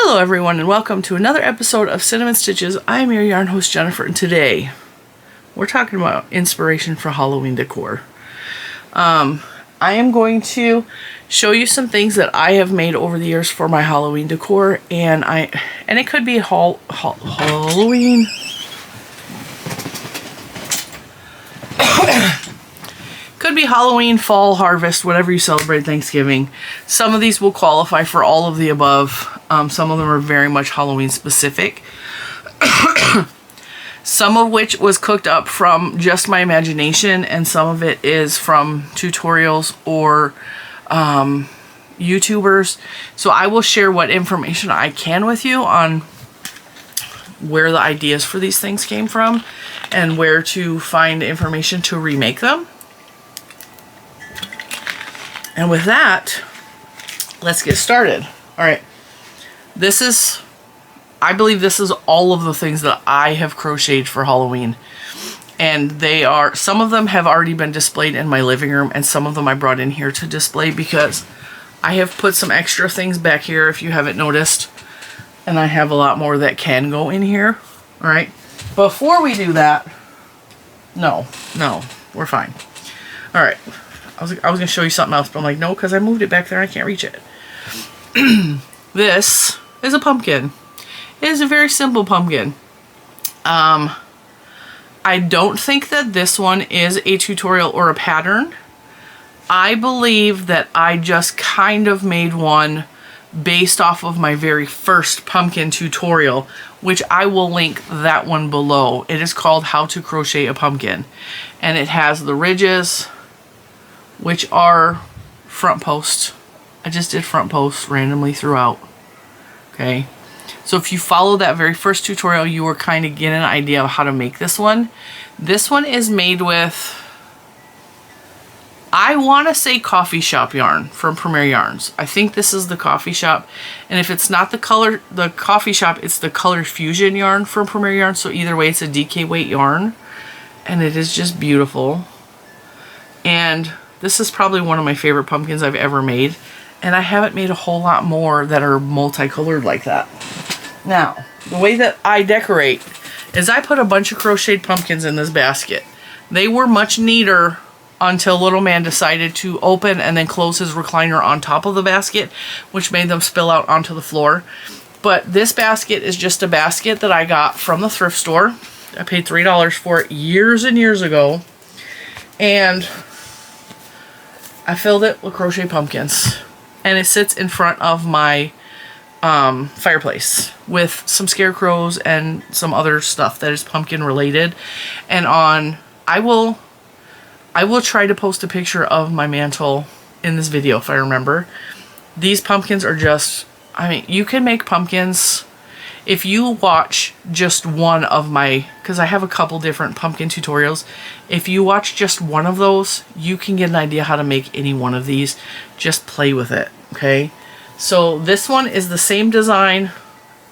Hello everyone and welcome to another episode of Cinnamon Stitches. I am your yarn host Jennifer, and today we're talking about inspiration for Halloween decor. I am going to show you some things that I have made over the years for my Halloween decor, and it could be Halloween. Could be Halloween, fall, harvest, whatever you celebrate, Thanksgiving. Some of these will qualify for all of the above. Some of them are very much Halloween specific. Some of which was cooked up from just my imagination, and some of it is from tutorials or YouTubers. So I will share what information I can with you on where the ideas for these things came from and where to find information to remake them. And with that, let's get started. All right, I believe this is all of the things that I have crocheted for Halloween. And some of them have already been displayed in my living room, and some of them I brought in here to display because I have put some extra things back here if you haven't noticed. And I have a lot more that can go in here. All right, before we do that, no, we're fine. All right. I was going to show you something else, but I'm like, no, because I moved it back there and I can't reach it. This is a pumpkin. It is a very simple pumpkin. I don't think that this one is a tutorial or a pattern. I believe that I just kind of made one based off of my very first pumpkin tutorial, which I will link that one below. It is called How to Crochet a Pumpkin. And it has the ridges, which are front posts. I just did front posts randomly throughout. Okay, so if you follow that very first tutorial, you were kind of getting an idea of how to make this one. This one is made with, I want to say, coffee shop yarn from Premier Yarns. I think this is the coffee shop, and if it's not the coffee shop, it's the Color Fusion yarn from Premier Yarns. So either way, it's a DK weight yarn, and it is just beautiful. And this is probably one of my favorite pumpkins I've ever made, and I haven't made a whole lot more that are multicolored like that. Now, the way that I decorate is I put a bunch of crocheted pumpkins in this basket. They were much neater until little man decided to open and then close his recliner on top of the basket, which made them spill out onto the floor. But this basket is just a basket that I got from the thrift store. I paid $3 for it years and years ago, and I filled it with crochet pumpkins, and it sits in front of my fireplace with some scarecrows and some other stuff that is pumpkin related. And I will try to post a picture of my mantle in this video if I remember. These pumpkins are just, I mean, you can make pumpkins. If you watch just one of my, because I have a couple different pumpkin tutorials, if you watch just one of those, you can get an idea how to make any one of these. Just play with it, okay? So this one is the same design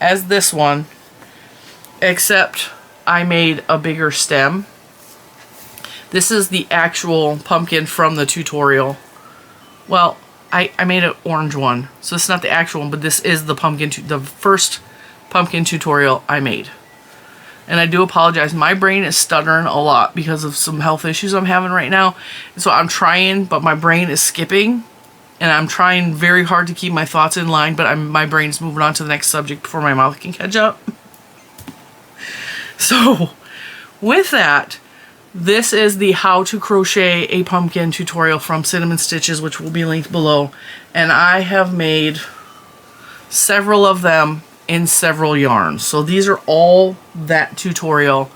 as this one, except I made a bigger stem. This is the actual pumpkin from the tutorial. Well, I made an orange one, so it's not the actual one, but this is the pumpkin, the first pumpkin tutorial I made. And I do apologize, my brain is stuttering a lot because of some health issues I'm having right now. So I'm trying, but my brain is skipping, and I'm trying very hard to keep my thoughts in line, but my brain's moving on to the next subject before my mouth can catch up. So with that, this is the How to Crochet a Pumpkin tutorial from Cinnamon Stitches, which will be linked below. And I have made several of them in several yarns. So these are all that tutorial,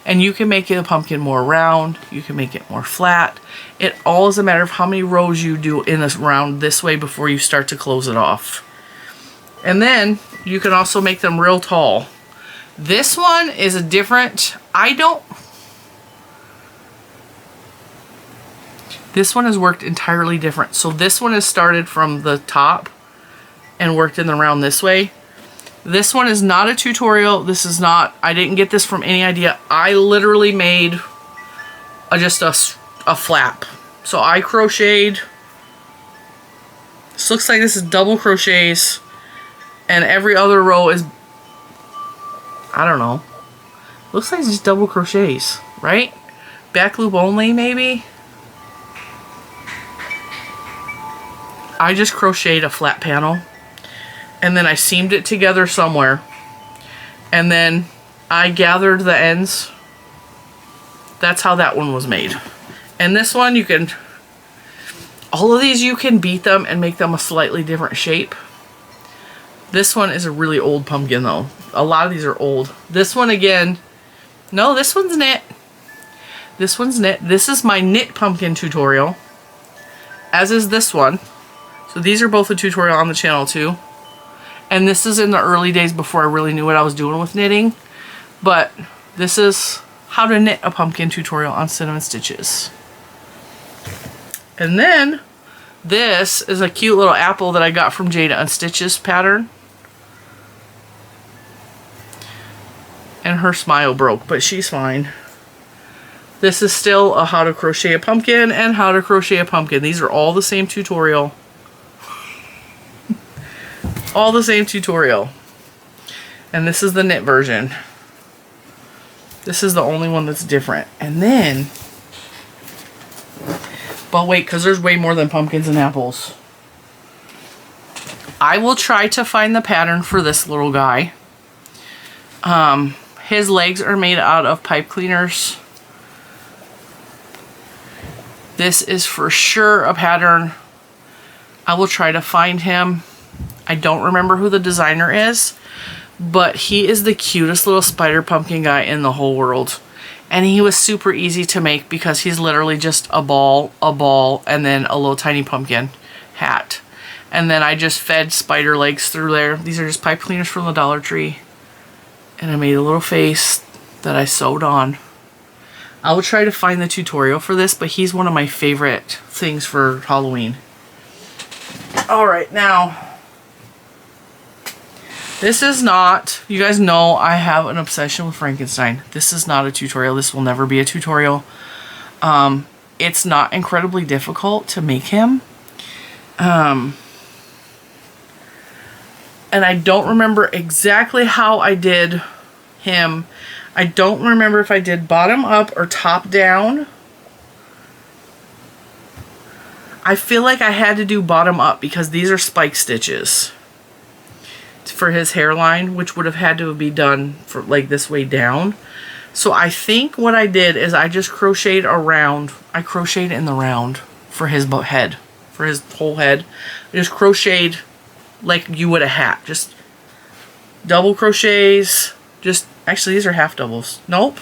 and you can make a pumpkin more round, you can make it more flat. It all is a matter of how many rows you do in this round this way before you start to close it off. And then you can also make them real tall. This one is a different, this one has worked entirely different. So this one has started from the top and worked in the round this way. This one is not a tutorial. This is not, I didn't get this from any idea. I literally made just a flap. So I crocheted, this looks like this is double crochets, And every other row is, I don't know, looks like it's just double crochets, right? Back loop only, maybe? I just crocheted a flat panel, and then I seamed it together somewhere, and then I gathered the ends. That's how that one was made. And this one, you can, all of these you can beat them and make them a slightly different shape. This one is a really old pumpkin though. A lot of these are old. This one again, no, this one's knit. This one's knit. This is my knit pumpkin tutorial, as is this one. So these are both a tutorial on the channel too. And this is in the early days before I really knew what I was doing with knitting. But this is how to knit a pumpkin tutorial on Cinnamon Stitches. And then this is a cute little apple that I got from JAYDA N Stitches pattern. And her smile broke, but she's fine. This is still a how to crochet a pumpkin and how to crochet a pumpkin. These are all the same tutorial. All the same tutorial. And this is the knit version. This is the only one that's different. And then, but wait, because there's way more than pumpkins and apples. I will try to find the pattern for this little guy. His legs are made out of pipe cleaners. This is for sure a pattern. I will try to find him. I don't remember who the designer is, but he is the cutest little spider pumpkin guy in the whole world. And he was super easy to make because he's literally just a ball, and then a little tiny pumpkin hat. And then I just fed spider legs through there. These are just pipe cleaners from the Dollar Tree. And I made a little face that I sewed on. I will try to find the tutorial for this, but he's one of my favorite things for Halloween. Alright, now, this is not, you guys know I have an obsession with Frankenstein. This is not a tutorial. This will never be a tutorial. It's not incredibly difficult to make him. And I don't remember exactly how I did him. I don't remember if I did bottom up or top down. I feel like I had to do bottom up because these are spike stitches for his hairline, which would have had to be done for like this way down. So I think what I did is I just crocheted around. I crocheted in the round for his head, for his whole head. I just crocheted like you would a hat, just double crochets. Just actually, these are half doubles. Nope.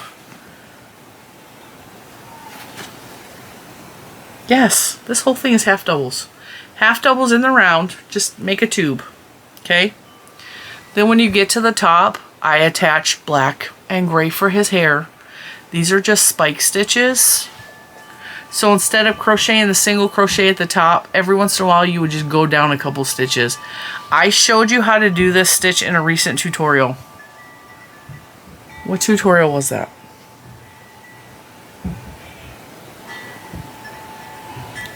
Yes, this whole thing is half doubles. Half doubles in the round. Just make a tube. Okay. Then when you get to the top, I attach black and gray for his hair. These are just spike stitches. So instead of crocheting the single crochet at the top, every once in a while you would just go down a couple stitches. I showed you how to do this stitch in a recent tutorial. What tutorial was that?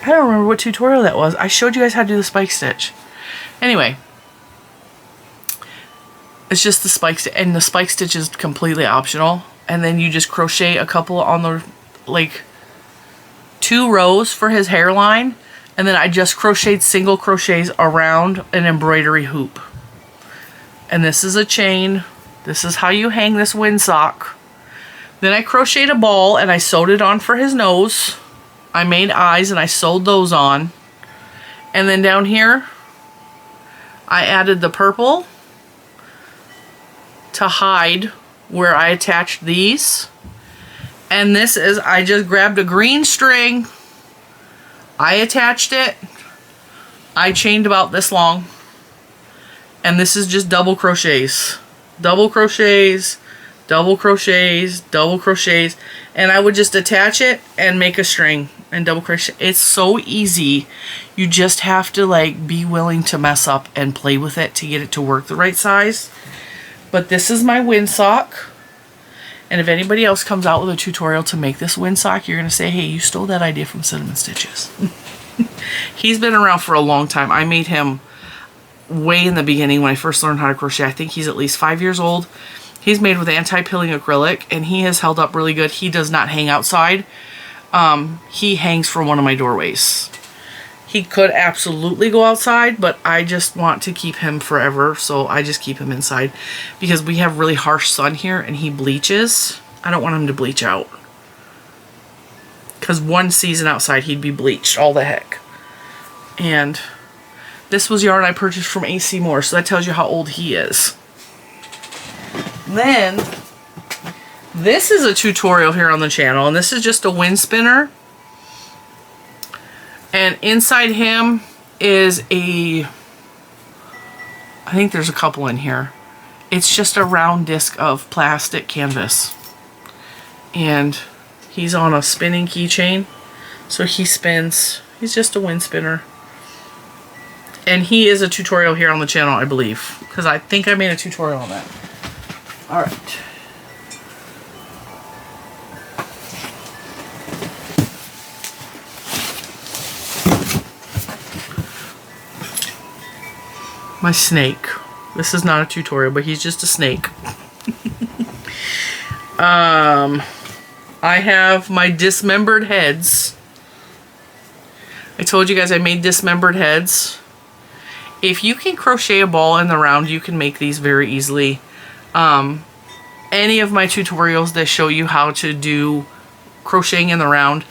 I don't remember what tutorial that was. I showed you guys how to do the spike stitch. Anyway. It's just the spike stitch, and the spike stitch is completely optional. And then you just crochet a couple on the, like, 2 rows for his hairline. And then I just crocheted single crochets around an embroidery hoop. And this is a chain. This is how you hang this windsock. Then I crocheted a ball and I sewed it on for his nose. I made eyes and I sewed those on. And then down here, I added the purple to hide where I attached these. And this is, I just grabbed a green string. I attached it. I chained about this long. And this is just double crochets. Double crochets, double crochets, double crochets. And I would just attach it and make a string and double crochet. It's so easy. You just have to like be willing to mess up and play with it to get it to work the right size. But this is my windsock. And if anybody else comes out with a tutorial to make this windsock, you're going to say, hey, you stole that idea from Cinnamon Stitches. He's been around for a long time. I made him way in the beginning when I first learned how to crochet. I think he's at least 5 years old. He's made with anti-pilling acrylic, and he has held up really good. He does not hang outside. He hangs from one of my doorways. He could absolutely go outside, but I just want to keep him forever, so I just keep him inside because we have really harsh sun here and he bleaches. I don't want him to bleach out because one season outside he'd be bleached all the heck. And this was yarn I purchased from AC Moore, so that tells you how old he is. Then this is a tutorial here on the channel, and this is just a wind spinner. And inside him is I think there's a couple in here. It's just a round disc of plastic canvas. And he's on a spinning keychain. So he spins. He's just a wind spinner. And he is a tutorial here on the channel, I believe. Because I think I made a tutorial on that. Alright. My snake. This is not a tutorial, but he's just a snake. I have my dismembered heads. I told you guys I made dismembered heads. If you can crochet a ball in the round, you can make these very easily. Any of my tutorials that show you how to do crocheting in the round,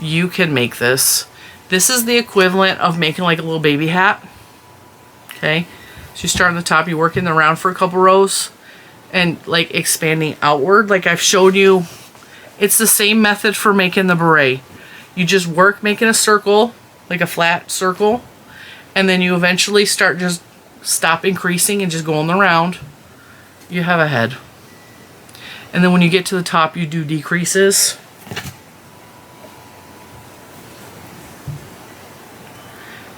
you can make this. This is the equivalent of making like a little baby hat. Okay, so you start on the top, you work in the round for a couple rows and like expanding outward like I've showed you. It's the same method for making the beret. You just work making a circle, like a flat circle, and then you eventually stop increasing and just go on the round. You have a head. And then when you get to the top, you do decreases.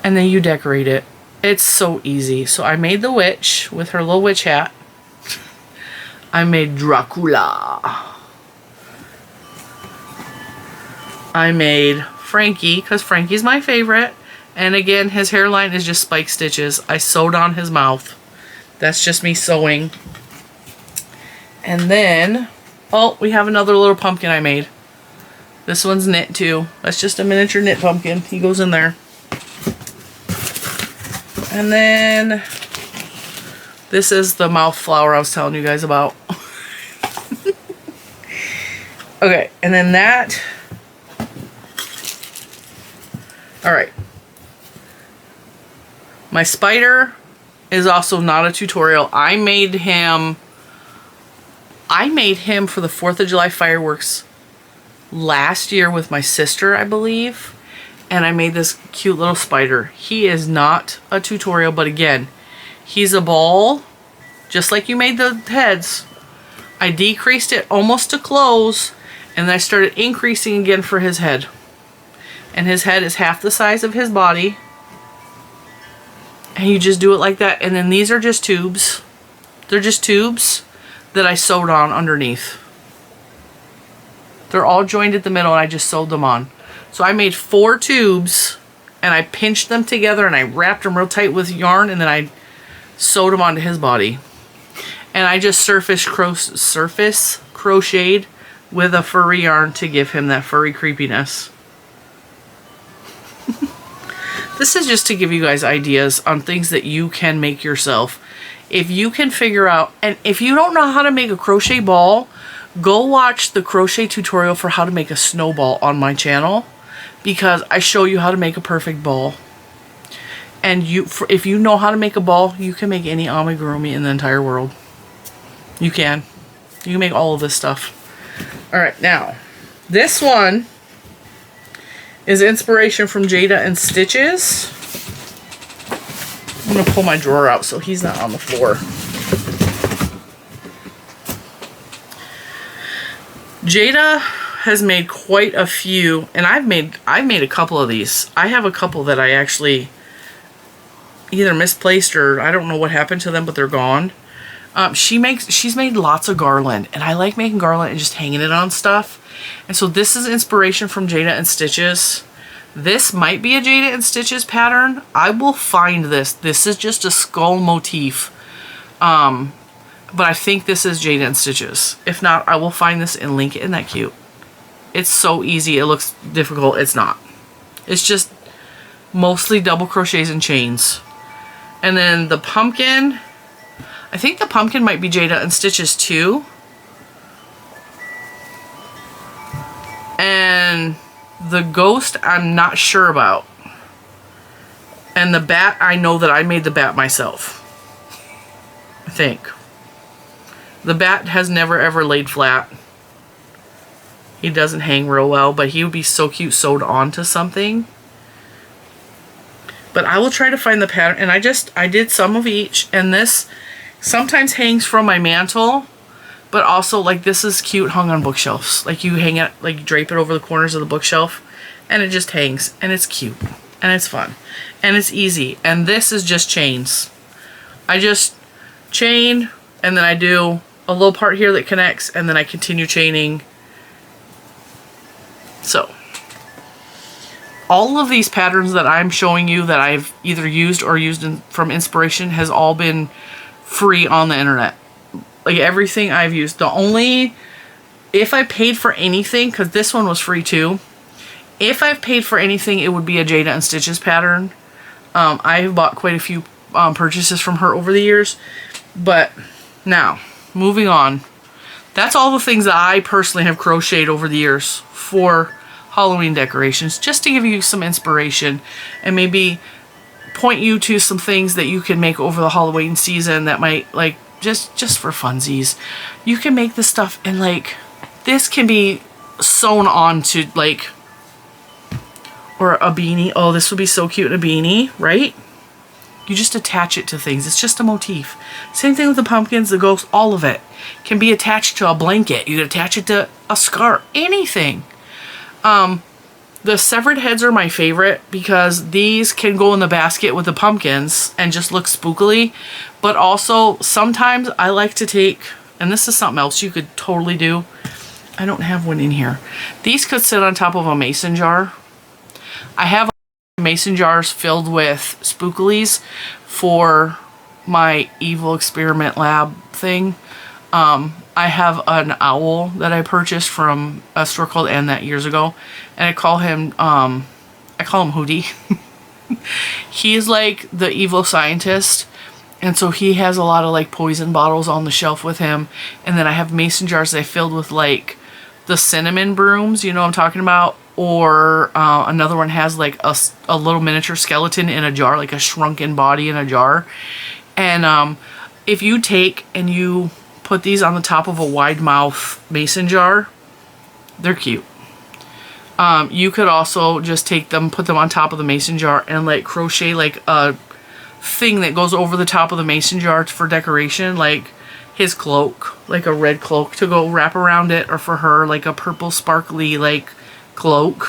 And then you decorate it. It's so easy. So I made the witch with her little witch hat. I made Dracula. I made Frankie, because Frankie's my favorite. And again, his hairline is just spike stitches. I sewed on his mouth. That's just me sewing. And then, oh, we have another little pumpkin I made. This one's knit too. That's just a miniature knit pumpkin. He goes in there. And then this is the mouth flower I was telling you guys about. Okay, and then that. Alright. My spider is also not a tutorial. I made him for the 4th of July fireworks last year with my sister, I believe. And I made this cute little spider. He is not a tutorial, but again, he's a ball, just like you made the heads. I decreased it almost to close, and I started increasing again for his head. And his head is half the size of his body. And you just do it like that. And then these are just tubes. They're just tubes that I sewed on underneath. They're all joined at the middle, and I just sewed them on. So I made 4 tubes, and I pinched them together, and I wrapped them real tight with yarn, and then I sewed them onto his body. And I just surface crocheted with a furry yarn to give him that furry creepiness. This is just to give you guys ideas on things that you can make yourself. If you can figure out, and if you don't know how to make a crochet ball, go watch the crochet tutorial for how to make a snowball on my channel, because I show you how to make a perfect ball. And if you know how to make a ball, you can make any amigurumi in the entire world. You can make all of this stuff. Alright, now this one is inspiration from JAYDA and Stitches. I'm going to pull my drawer out so he's not on the floor. JAYDA has made quite a few, and I've made a couple of these. I have a couple that I actually either misplaced or I don't know what happened to them, but they're gone. She's made lots of Garland, and I like making Garland and just hanging it on stuff. And so this is inspiration from JAYDA and Stitches. This might be a JAYDA N Stitches pattern. I will find this. This is just a skull motif. But I think this is JAYDA N Stitches. If not, I will find this and link it. Isn't that cute? It's so easy. It looks difficult. It's not. It's just mostly double crochets and chains. And then the pumpkin, I think the pumpkin might be JAYDA N Stitches too. And the ghost, I'm not sure about. And the bat, I know that I made the bat myself. I think. The bat has never ever laid flat. He doesn't hang real well, but he would be so cute sewed onto something. But I will try to find the pattern. And I did some of each. And this sometimes hangs from my mantle. But also, like, this is cute hung on bookshelves. Like, you hang it, like, you drape it over the corners of the bookshelf. And it just hangs. And it's cute. And it's fun. And it's easy. And this is just chains. I just chain. And then I do a little part here that connects. And then I continue chaining. So, all of these patterns that I'm showing you that I've either used or used from inspiration has all been free on the internet. Like, everything I've used. The only, if I paid for anything, because this one was free too, if I've paid for anything, it would be a JAYDA N Stitches pattern. I have bought quite a few purchases from her over the years. But now, moving on. That's all the things that I personally have crocheted over the years for Halloween decorations, just to give you some inspiration and maybe point you to some things that you can make over the Halloween season that might, like, just for funsies. You can make this stuff and, like, this can be sewn on to, like, or a beanie. Oh, this would be so cute in a beanie, right? You just attach it to things. It's just a motif. Same thing with the pumpkins, the ghosts, all of it can be attached to a blanket. You can attach it to a scarf, anything. The severed heads are my favorite because these can go in the basket with the pumpkins and just look spookily. But also, sometimes I like to take, and this is something else you could totally do. I don't have one in here. These could sit on top of a mason jar. I have mason jars filled with spookilies for my evil experiment lab thing. I have an owl that I purchased from a store called And That years ago, and I call him Hootie. He is like the evil scientist, and so he has a lot of like poison bottles on the shelf with him. And then I have mason jars that I filled with like the cinnamon brooms, you know what I'm talking about, or another one has like a little miniature skeleton in a jar, like a shrunken body in a jar. And if you take and you put these on the top of a wide mouth mason jar, they're cute. You could also just take them, put them on top of the mason jar and like crochet like a thing that goes over the top of the mason jar for decoration, like his cloak, like a red cloak to go wrap around it, or for her like a purple sparkly like cloak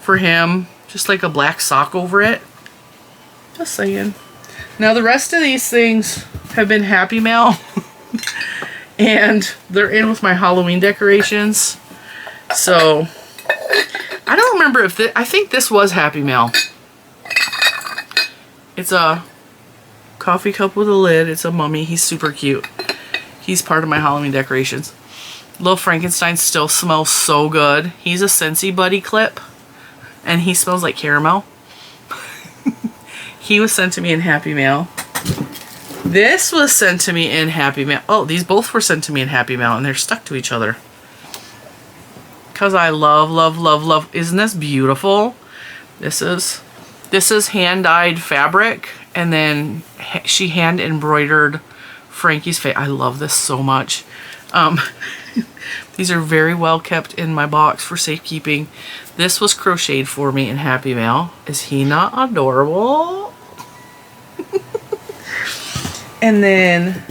for him, just like a black sock over it. Just saying. Now the rest of these things have been Happy Mail. And they're in with my Halloween decorations. So I don't remember if I think this was Happy Mail. It's a coffee cup with a lid. It's a mummy. He's super cute. He's part of my Halloween decorations. Little Frankenstein still smells so good. He's a Scentsy Buddy clip, and he smells like caramel. He was sent to me in Happy Mail. This was sent to me in Happy Mail. Oh, these both were sent to me in Happy Mail, and they're stuck to each other. Because I love, love, love, love. Isn't this beautiful? This is hand-dyed fabric, and then she hand-embroidered Frankie's face. I love this so much. These are very well kept in my box for safekeeping. This was crocheted for me in Happy Mail. Is he not adorable? And then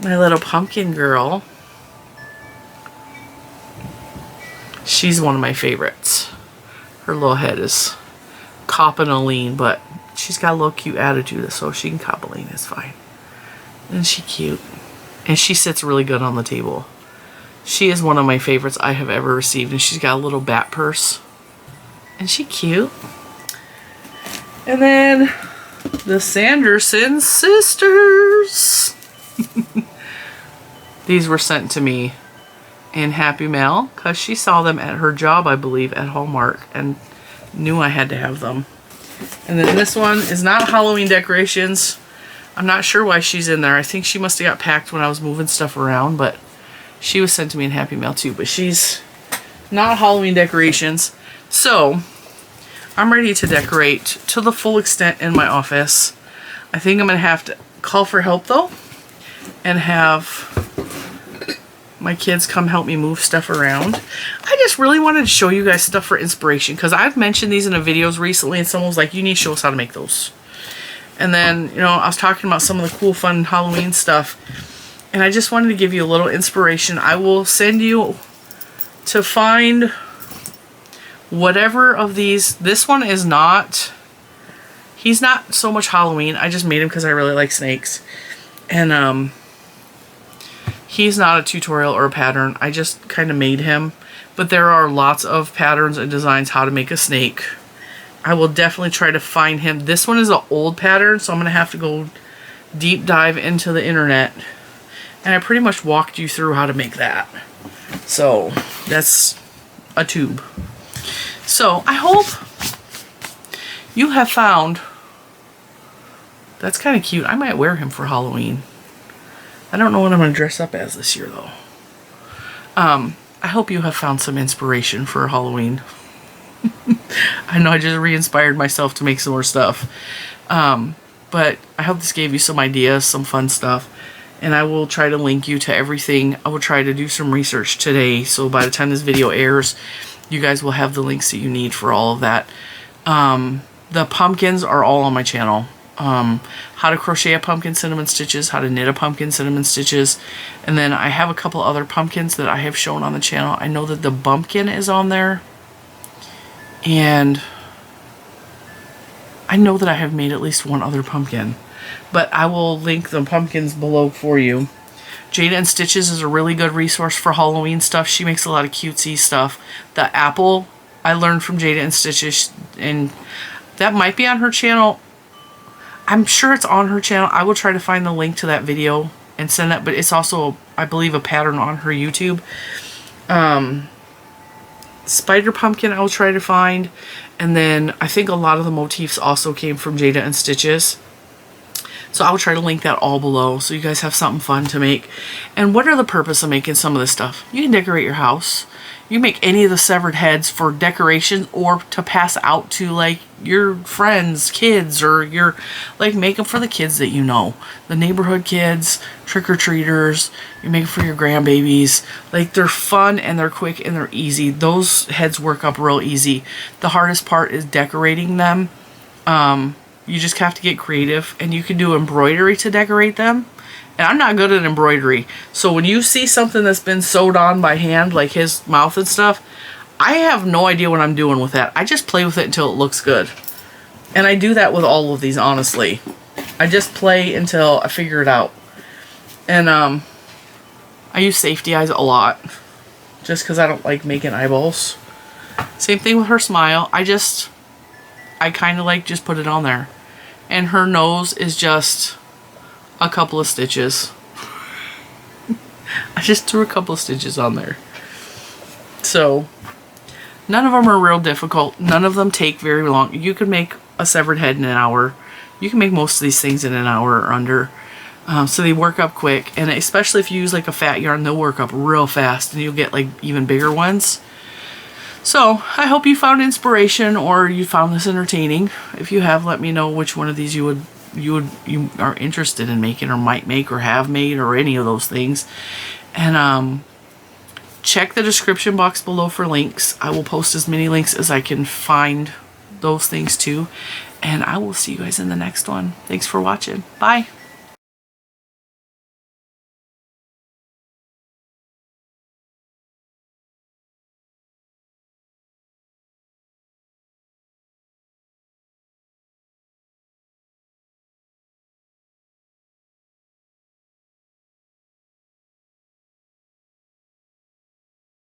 my little pumpkin girl. She's one of my favorites. Her little head is copping a lean, but she's got a little cute attitude, so she can cop a lean. It's fine. And she's cute. And she sits really good on the table. She is one of my favorites I have ever received, and she's got a little bat purse. Isn't she cute? And then the Sanderson sisters. These were sent to me in Happy Mail because she saw them at her job, I believe, at Hallmark, and knew I had to have them. And then this one is not Halloween decorations. I'm not sure why she's in there. I think she must have got packed when I was moving stuff around, but she was sent to me in Happy Mail too. But she's not Halloween decorations. So I'm ready to decorate to the full extent in my office. I think I'm going to have to call for help though and have my kids come help me move stuff around. I just really wanted to show you guys stuff for inspiration because I've mentioned these in the videos recently and someone was like, you need to show us how to make those. And then, you know, I was talking about some of the cool, fun Halloween stuff and I just wanted to give you a little inspiration. I will send you to find whatever of these. This one is not, he's not so much Halloween. I just made him because I really like snakes. And he's not a tutorial or a pattern. I just kind of made him. But there are lots of patterns and designs how to make a snake. I will definitely try to find him. This one is an old pattern, so I'm going to have to go deep dive into the internet. And I pretty much walked you through how to make that. So that's a tube. So I hope you have found, that's kind of cute. I might wear him for Halloween. I don't know what I'm going to dress up as this year though. I hope you have found some inspiration for Halloween. I know I just re-inspired myself to make some more stuff. But I hope this gave you some ideas, some fun stuff. And I will try to link you to everything. I will try to do some research today. So by the time this video airs, you guys will have the links that you need for all of that. The pumpkins are all on my channel. How to crochet a pumpkin cinnamon stitches, how to knit a pumpkin cinnamon stitches. And then I have a couple other pumpkins that I have shown on the channel. I know that the bumpkin is on there. And I know that I have made at least one other pumpkin. But I will link the pumpkins below for you. JAYDA N Stitches is a really good resource for Halloween stuff. She makes a lot of cutesy stuff. The apple I learned from JAYDA N Stitches, and that might be on her channel. I'm sure it's on her channel. I will try to find the link to that video and send that, but it's also, I believe, a pattern on her YouTube. Spider pumpkin I will try to find. And then I think a lot of the motifs also came from JAYDA N Stitches. So I will try to link that all below so you guys have something fun to make. And what are the purpose of making some of this stuff? You can decorate your house. You can make any of the severed heads for decorations or to pass out to like your friends, kids, or your, like, make them for the kids that you know. The neighborhood kids, trick-or-treaters, you make them for your grandbabies. Like, they're fun and they're quick and they're easy. Those heads work up real easy. The hardest part is decorating them. You just have to get creative, and you can do embroidery to decorate them. And I'm not good at embroidery. So when you see something that's been sewed on by hand, like his mouth and stuff, I have no idea what I'm doing with that. I just play with it until it looks good. And I do that with all of these, honestly. I just play until I figure it out. And I use safety eyes a lot. Just because I don't like making eyeballs. Same thing with her smile. I kind of like just put it on there. And her nose is just a couple of stitches. I just threw a couple of stitches on there. So, none of them are real difficult. None of them take very long. You can make a severed head in an hour. You can make most of these things in an hour or under. So they work up quick. And especially if you use like a fat yarn, they'll work up real fast. And you'll get like even bigger ones. So, I hope you found inspiration or you found this entertaining. If you have, let me know which one of these you are interested in making or might make or have made or any of those things. And check the description box below for links. I will post as many links as I can find those things too. And I will see you guys in the next one. Thanks for watching. Bye.